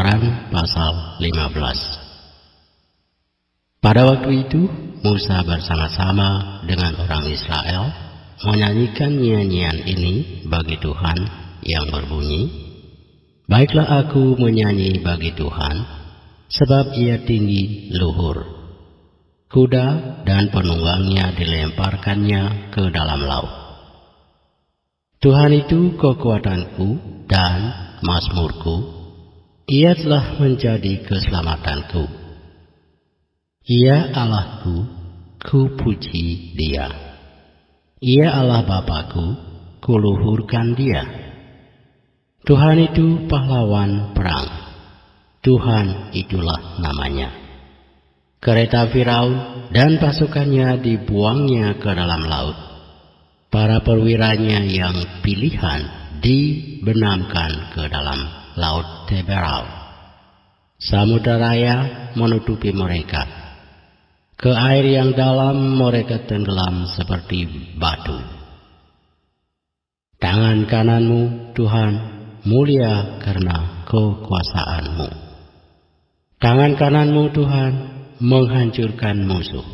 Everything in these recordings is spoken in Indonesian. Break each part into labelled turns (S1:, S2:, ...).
S1: Keluaran pasal 15. Pada waktu itu Musa bersama-sama dengan orang Israel menyanyikan nyanyian ini bagi Tuhan yang berbunyi, "Baiklah aku menyanyi bagi Tuhan, sebab ia tinggi luhur. Kuda dan penunggangnya dilemparkannya ke dalam laut. Tuhan itu kekuatanku dan mazmurku, Ia telah menjadi keselamatanku. Ia Allahku, ku puji Dia. Ia Allah Bapakku, kuluhurkan Dia. Tuhan itu pahlawan perang. Tuhan itulah namanya. Kereta Firaun dan pasukannya dibuangnya ke dalam laut. Para perwiranya yang pilihan dibenamkan ke dalam laut Teberau. Samudra raya menutupi mereka. Ke air yang dalam mereka tenggelam seperti batu. Tangan kananmu, Tuhan, mulia karena kekuasaanmu. Tangan kananmu, Tuhan, menghancurkan musuh.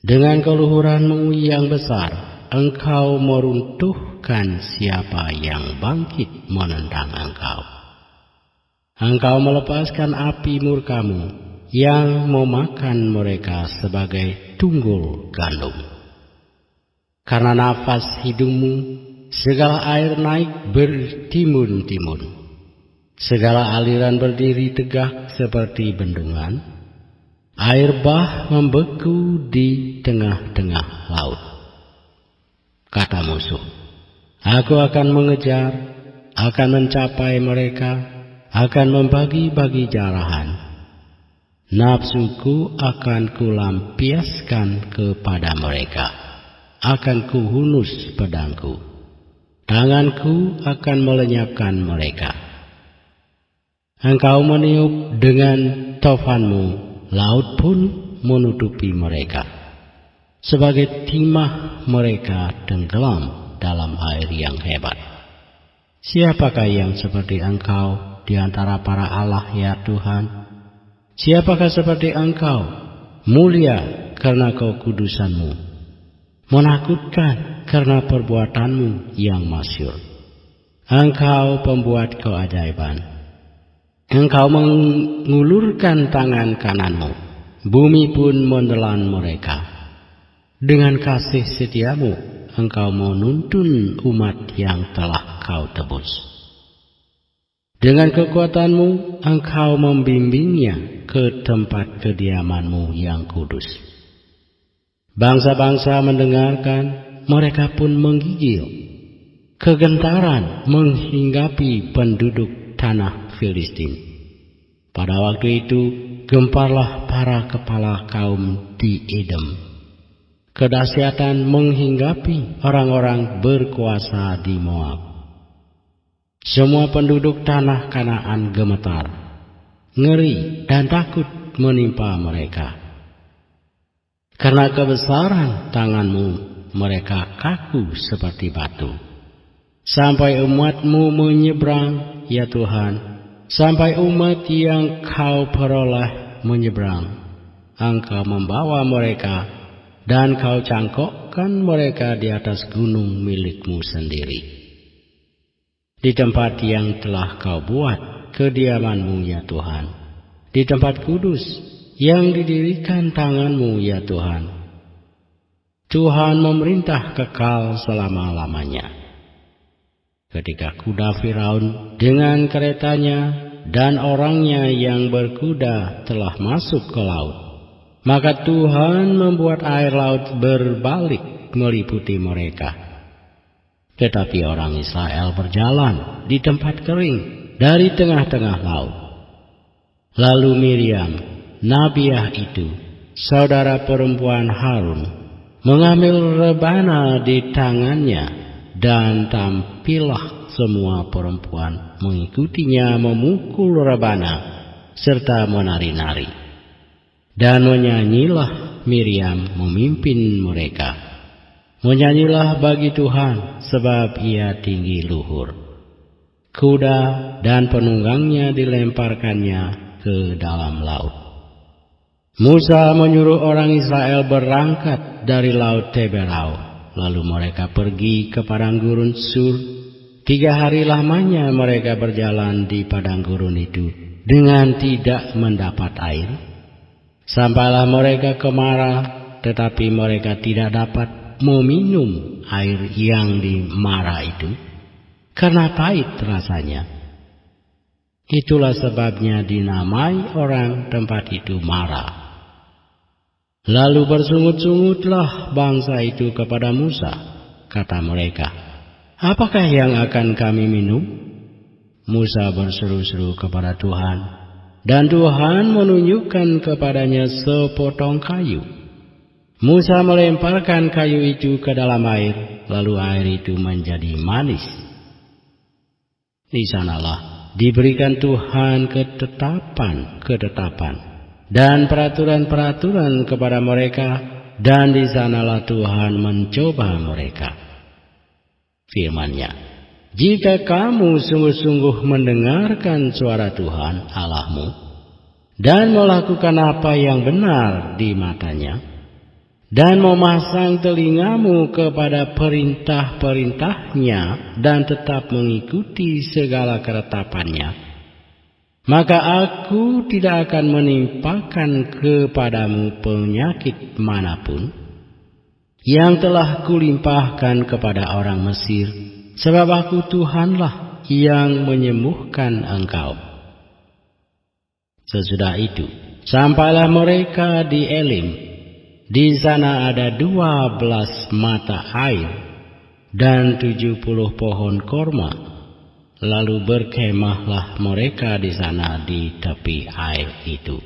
S1: Dengan keluhuranmu yang besar, Engkau meruntuhkan siapa yang bangkit menentang Engkau. Engkau melepaskan api murkamu yang memakan mereka sebagai tunggul gandum. Karena nafas hidungmu, segala air naik bertimbun-timbun. Segala aliran berdiri tegak seperti bendungan. Air bah membeku di tengah-tengah laut. Kata musuh, aku akan mengejar, akan mencapai mereka, akan membagi-bagi jarahan. Nafsuku akan kulampiaskan kepada mereka, akan kuhunus pedangku. Tanganku akan melenyapkan mereka. Engkau meniup dengan tofanmu, laut pun menutupi mereka. Sebagai timah mereka tenggelam dalam air yang hebat. Siapakah yang seperti Engkau di antara para Allah, ya Tuhan? Siapakah seperti Engkau, mulia karena kekudusanmu, menakutkan karena perbuatanmu yang masyhur? Engkau pembuat keajaiban. Engkau mengulurkan tangan kananmu, bumi pun menelan mereka. Dengan kasih setiamu, Engkau menuntun umat yang telah Kau tebus. Dengan kekuatanmu, Engkau membimbingnya ke tempat kediamanmu yang kudus. Bangsa-bangsa mendengarkan, mereka pun menggigil. Kegentaran menghinggapi penduduk tanah Filistin. Pada waktu itu, gemparlah para kepala kaum di Edom. Kedahsyatan menghinggapi orang-orang berkuasa di Moab. Semua penduduk tanah Kanaan gemetar. Ngeri dan takut menimpa mereka. Karena kebesaran tanganmu, mereka kaku seperti batu. Sampai umatmu menyeberang, ya Tuhan, sampai umat yang Kau peroleh menyeberang. Engkau membawa mereka dan Kau cangkokkan mereka di atas gunung milik-Mu sendiri. Di tempat yang telah Kau buat kediaman-Mu, ya Tuhan. Di tempat kudus yang didirikan tangan-Mu, ya Tuhan. Tuhan memerintah kekal selama-lamanya. Ketika kuda Firaun dengan keretanya dan orangnya yang berkuda telah masuk ke laut, maka Tuhan membuat air laut berbalik meliputi mereka. Tetapi orang Israel berjalan di tempat kering dari tengah-tengah laut. Lalu Miriam, nabiah itu, saudara perempuan Harun, mengambil rebana di tangannya, dan tampillah semua perempuan mengikutinya memukul rebana serta menari-nari. Dan menyanyilah Miriam memimpin mereka. Menyanyilah bagi Tuhan, sebab Ia tinggi luhur. kuda dan penunggangnya dilemparkannya ke dalam laut. Musa menyuruh orang Israel berangkat dari laut Teberau, lalu mereka pergi ke padang gurun Sur. 3 hari lamanya mereka berjalan di padang gurun itu dengan tidak mendapat air. Sampailah mereka ke Mara, tetapi mereka tidak dapat meminum air yang di Mara itu, karena pahit rasanya. Itulah sebabnya dinamai orang tempat itu Mara. Lalu bersungut-sungutlah bangsa itu kepada Musa. Kata mereka, "Apakah yang akan kami minum?" Musa berseru-seru kepada Tuhan, dan Tuhan menunjukkan kepadanya sepotong kayu. Musa melemparkan kayu itu ke dalam air, lalu air itu menjadi manis. Di sanalah diberikan Tuhan ketetapan dan peraturan-peraturan kepada mereka, dan di sanalah Tuhan mencoba mereka. Firman-Nya, "Jika kamu sungguh-sungguh mendengarkan suara Tuhan Allahmu dan melakukan apa yang benar di matanya, dan memasang telingamu kepada perintah-perintahnya dan tetap mengikuti segala ketetapannya, maka aku tidak akan menimpakan kepadamu penyakit manapun yang telah kulimpahkan kepada orang Mesir, sebab aku Tuhanlah yang menyembuhkan engkau." Sesudah itu, sampailah mereka di Elim. Di sana ada 12 mata air dan 70 pohon korma. Lalu berkemahlah mereka di sana di tepi air itu.